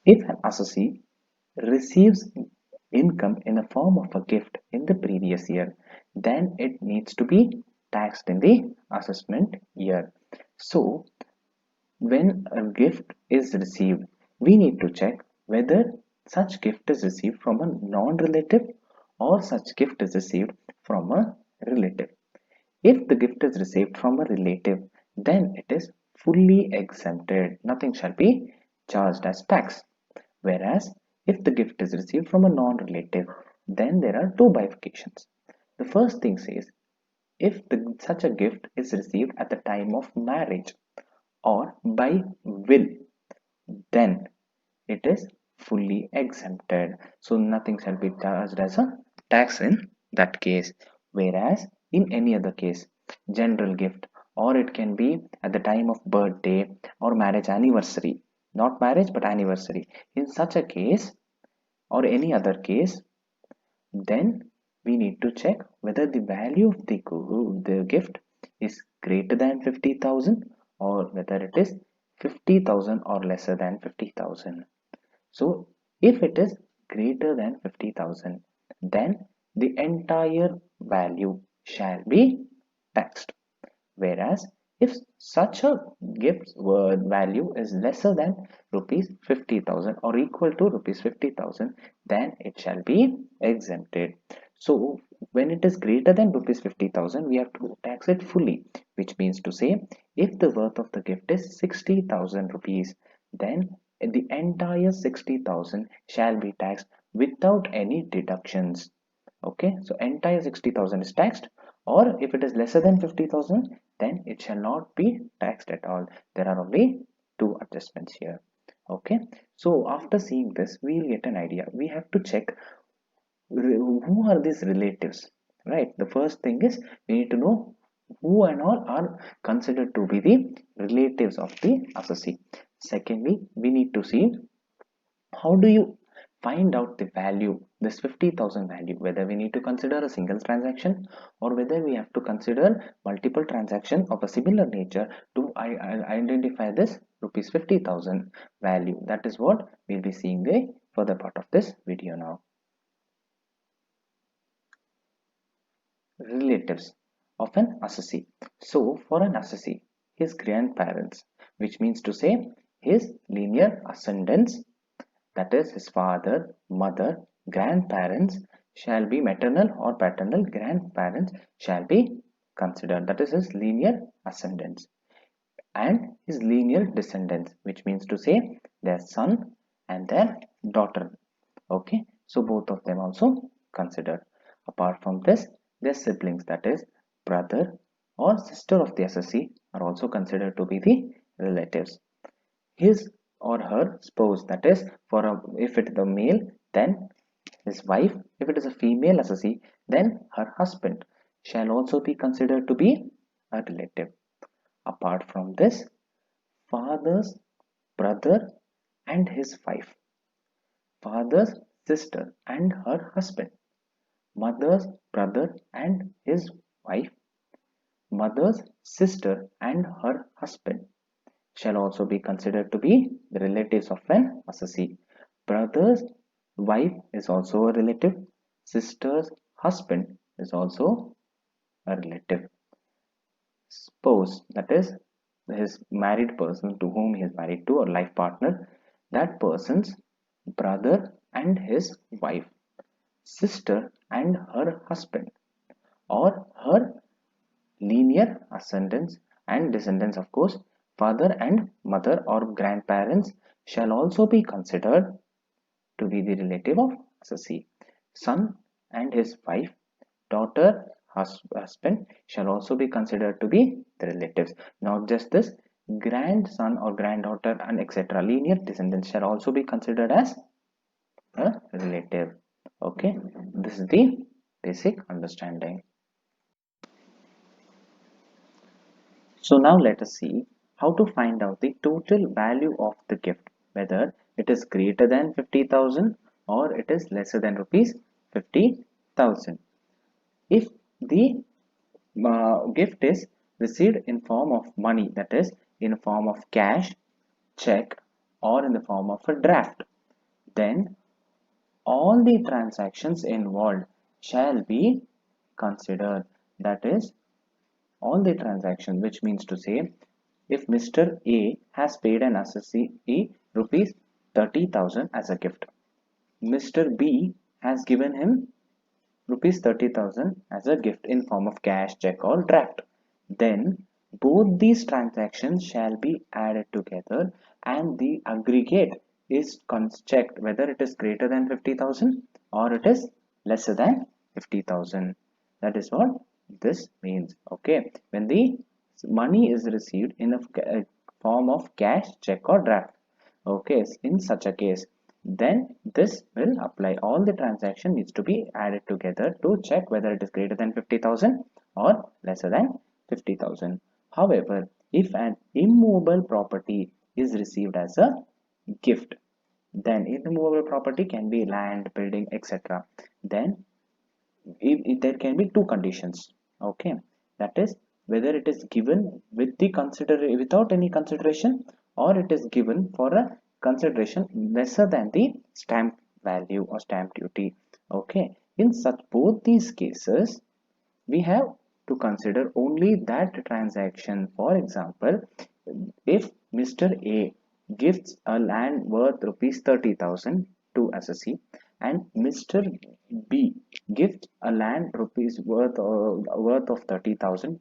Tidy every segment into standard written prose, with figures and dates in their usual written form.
If an assessee receives income in the form of a gift in the previous year, then it needs to be taxed in the assessment year. So, when a gift is received, we need to check whether such gift is received from a non-relative or such gift is received from a relative. If the gift is received from a relative, then it is fully exempted. Nothing shall be charged as tax. Whereas if the gift is received from a non-relative, then there are two bifurcations. The first thing says such a gift is received at the time of marriage or by will, then it is fully exempted. So nothing shall be charged as a tax in that case. Whereas in any other case, general gift, or it can be at the time of birthday or marriage anniversary, not marriage but anniversary. In such a case or any other case, then we need to check whether the value of the gift is greater than 50,000 or whether it is 50,000 or lesser than 50,000. So if it is greater than 50,000, then the entire value shall be taxed. Whereas if such a gift value is lesser than rupees 50,000 or equal to rupees 50,000, then it shall be exempted. So when it is greater than rupees 50,000, we have to tax it fully, which means to say if the worth of the gift is 60,000 rupees, then the entire 60,000 shall be taxed without any deductions. Okay, so entire 60,000 is taxed, or if it is lesser than 50,000, then it shall not be taxed at all. There are only two adjustments here. Okay, so after seeing this, we'll get an idea. We have to check who are these relatives, right? The first thing is we need to know who and all are considered to be the relatives of the assessee. Secondly, we need to see how do you find out the value, this 50,000 value, whether we need to consider a single transaction or whether we have to consider multiple transactions of a similar nature to identify this rupees 50,000 value. That is what we'll be seeing the further part of this video now. Relatives of an assessee. So for an assessee, his grandparents, which means to say his linear ascendants, that is his father, mother, grandparents shall be maternal or paternal grandparents shall be considered, that is his linear ascendants, and his linear descendants, which means to say their son and their daughter. Okay, so both of them also considered. Apart from this, their siblings, that is brother or sister of the assessee, are also considered to be the relatives. His or her spouse, that is if it is a male, then his wife. If it is a female assessee, then her husband shall also be considered to be a relative. Apart from this, father's brother and his wife, father's sister and her husband, mother's brother and his wife, mother's sister and her husband shall also be considered to be the relatives of an assessee. Brother's wife is also a relative. Sister's husband is also a relative. Spouse, that is his married person to whom he is married to or life partner, that person's brother and his wife, sister and her husband, or her linear ascendants and descendants, of course, father and mother or grandparents shall also be considered to be the relative of assessee. Son and his wife, daughter, husband shall also be considered to be the relatives. Not just this, grandson or granddaughter and etc. linear descendants shall also be considered as a relative. Okay, this is the basic understanding. So now let us see how to find out the total value of the gift, whether it is greater than 50,000 or it is lesser than rupees 50,000. If the gift is received in form of money, that is in form of cash, check, or in the form of a draft, then all the transactions involved shall be considered. That is, all the transactions, which means to say, if Mr. A has paid an assessee rupees 30,000 as a gift, Mr. B has given him rupees 30,000 as a gift in form of cash, check or draft. Then both these transactions shall be added together and the aggregate is checked whether it is greater than 50,000 or it is lesser than 50,000. That is what this means. Okay, when the money is received in a form of cash, check or draft. Okay, in such a case, then this will apply. All the transaction needs to be added together to check whether it is greater than 50,000 or lesser than 50,000. However, if an immovable property is received as a gift, then immovable property can be land, building, etc. Then if there can be two conditions. Okay, that is whether it is given with the without any consideration or it is given for a consideration lesser than the stamp value or stamp duty. Okay, in such both these cases we have to consider only that transaction. For example, if Mr. A gives a land worth rupees 30,000 to assessee and Mr. B gives a land rupees worth of 30,000,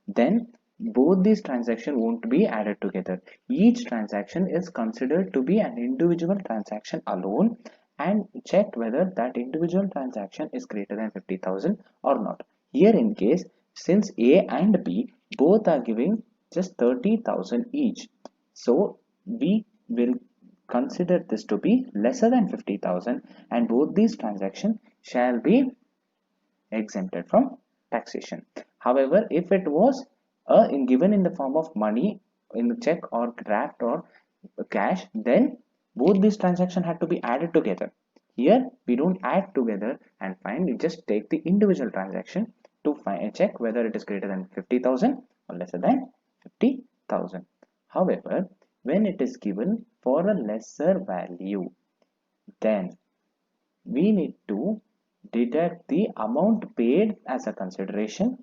then both these transactions won't be added together. Each transaction is considered to be an individual transaction alone and checked whether that individual transaction is greater than 50,000 or not. Here in case, since A and B both are giving just 30,000 each, so we will consider this to be lesser than 50,000 and both these transactions shall be exempted from taxation. However, if it was given in the form of money in the check or draft or cash, then both these transactions had to be added together. Here we don't add together and find, we just take the individual transaction to find check whether it is greater than 50,000 or lesser than 50,000. However, when it is given for a lesser value, then we need to deduct the amount paid as a consideration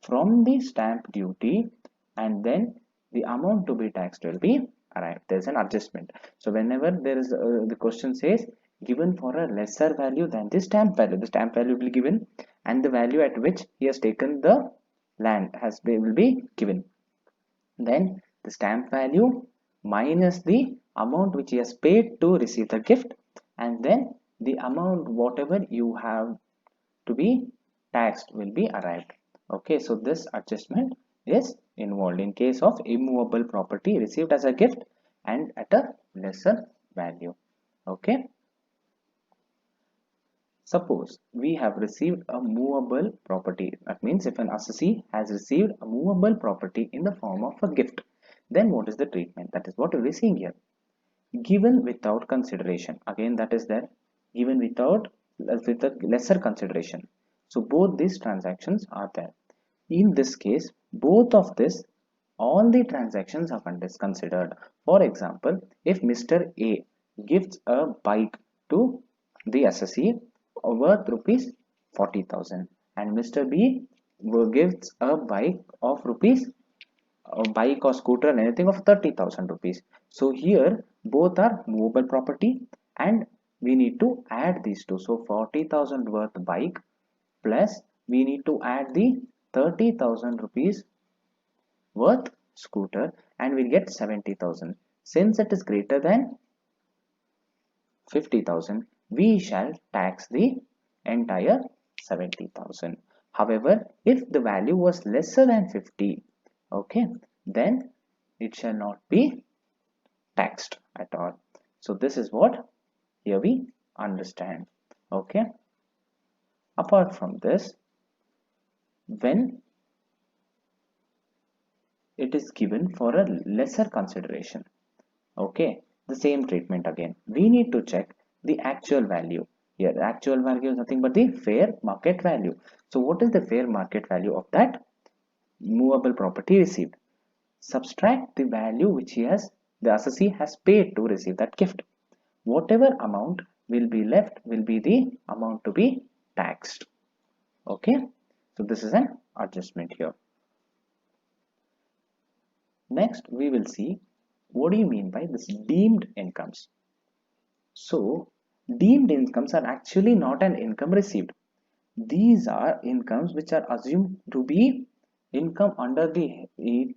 from the stamp duty, and then the amount to be taxed will be arrived. There's an adjustment. So whenever there is the question says given for a lesser value than the stamp value will be given and the value at which he has taken the land will be given. Then the stamp value minus the amount which he has paid to receive the gift, and then the amount whatever you have to be taxed will be arrived. Okay, so this adjustment is involved in case of immovable property received as a gift and at a lesser value. Okay, suppose we have received a movable property. That means if an assessee has received a movable property in the form of a gift, then what is the treatment? That is what we are seeing here. Given without consideration, again that is there, given without with a lesser consideration. So both these transactions are there. In this case, both of this, all the transactions are considered. For example, if Mr. A gives a bike to the assessee worth rupees 40,000 and Mr. B gives a bike of rupees a bike or scooter and anything of 30,000 rupees. So here both are movable property and we need to add these two. So 40,000 worth bike plus we need to add the 30,000 rupees worth scooter and we'll get 70,000. Since it is greater than 50,000, we shall tax the entire 70,000. However, if the value was lesser than 50, okay, then it shall not be taxed at all. So this is what here we understand. Okay, apart from this, when it is given for a lesser consideration, okay, the same treatment again, we need to check the actual value. Here the actual value is nothing but the fair market value. So what is the fair market value of that movable property received? Subtract the value which the assessee has paid to receive that gift. Whatever amount will be left will be the amount to be taxed. Okay, so this is an adjustment here. Next we will see what do you mean by this deemed incomes. So deemed incomes are actually not an income received. These are incomes which are assumed to be income under the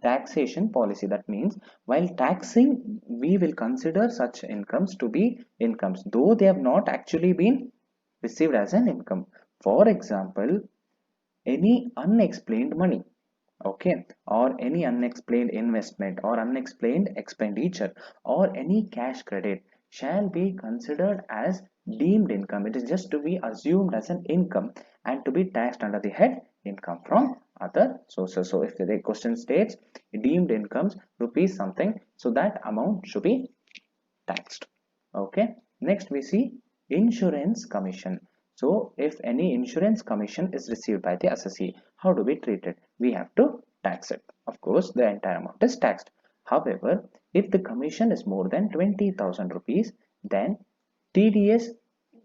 taxation policy. That means while taxing, we will consider such incomes to be incomes, though they have not actually been received as an income. For example, any unexplained money, okay, or any unexplained investment or unexplained expenditure or any cash credit shall be considered as deemed income. It is just to be assumed as an income and to be taxed under the head income from other sources. So if the question states deemed incomes rupees something, so that amount should be taxed. Okay, next we see insurance commission. So if any insurance commission is received by the assessee, how do we treat it? We have to tax it. Of course, the entire amount is taxed. However, if the commission is more than 20,000 rupees, then TDS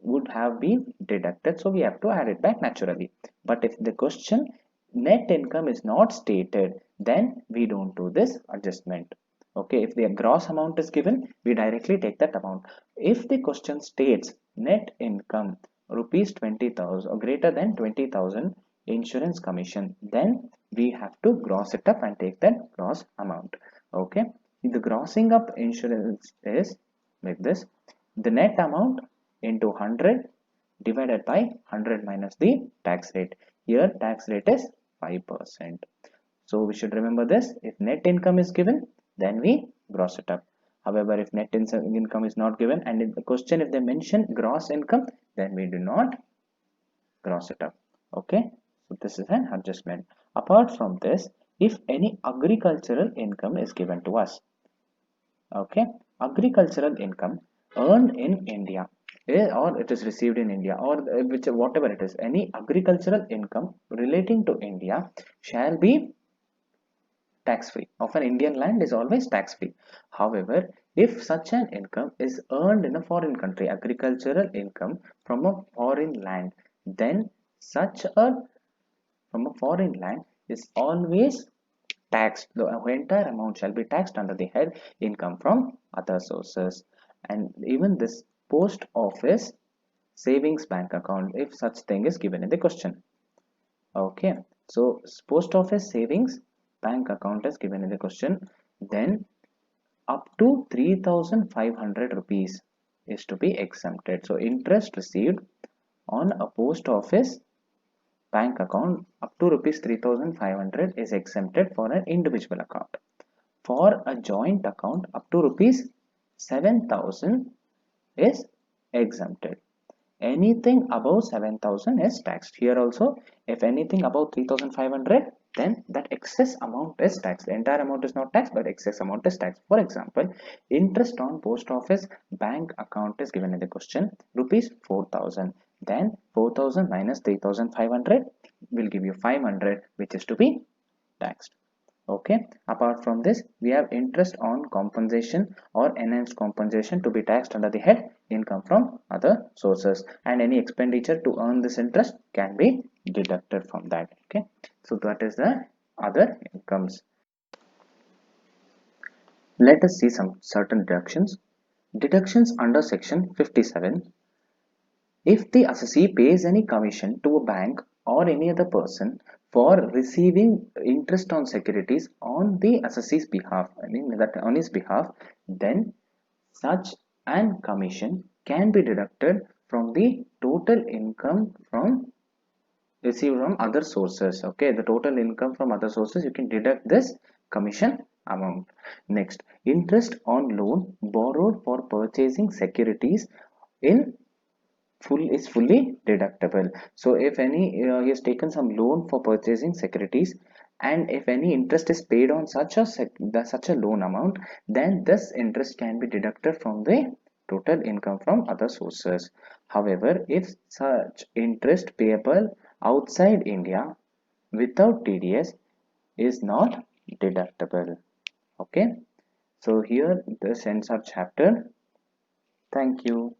would have been deducted, so we have to add it back naturally. But if the question net income is not stated, then we don't do this adjustment. Okay, if the gross amount is given, we directly take that amount. If the question states net income rupees 20,000 or greater than 20,000 insurance commission, then we have to gross it up and take that gross amount. Okay, the grossing up insurance is like this: the net amount into 100 divided by 100 minus the tax rate. Here tax rate is 5%. So we should remember this. If net income is given, then we gross it up. However, if net income is not given and in the question if they mention gross income, then we do not gross it up. Okay, so this is an adjustment. Apart from this, if any agricultural income is given to us, okay, agricultural income earned in India, or it is received in India, or which whatever it is, any agricultural income relating to India shall be tax free. Of an Indian land is always tax free. However, if such an income is earned in a foreign country, agricultural income from a foreign land, then such a from a foreign land is always taxed. The entire amount shall be taxed under the head income from other sources. And even this post office savings bank account, if such thing is given in the question. Okay, so post office savings bank account is given in the question, then up to 3,500 rupees is to be exempted. So interest received on a post office bank account up to rupees 3,500 is exempted for an individual account. For a joint account up to rupees 7,000 is exempted. Anything above 7,000 is taxed. Here also, if anything above 3,500, then that excess amount is taxed. The entire amount is not taxed, but excess amount is taxed. For example, interest on post office bank account is given in the question, rupees 4,000. Then 4,000 minus 3,500 will give you 500, which is to be taxed. Okay, apart from this, we have interest on compensation or enhanced compensation to be taxed under the head income from other sources, and any expenditure to earn this interest can be deducted from that. Okay, so that is the other incomes. Let us see some certain deductions. Deductions under section 57. If the assessee pays any commission to a bank or any other person for receiving interest on securities on the assessee's behalf, I mean that on his behalf, then such an commission can be deducted from the total income from received from other sources. Okay, the total income from other sources, you can deduct this commission amount. Next, interest on loan borrowed for purchasing securities in is fully deductible. So if any he has taken some loan for purchasing securities, and if any interest is paid on such a loan amount, then this interest can be deducted from the total income from other sources. However, if such interest payable outside India without TDS is not deductible. Okay, so here this ends our chapter. Thank you.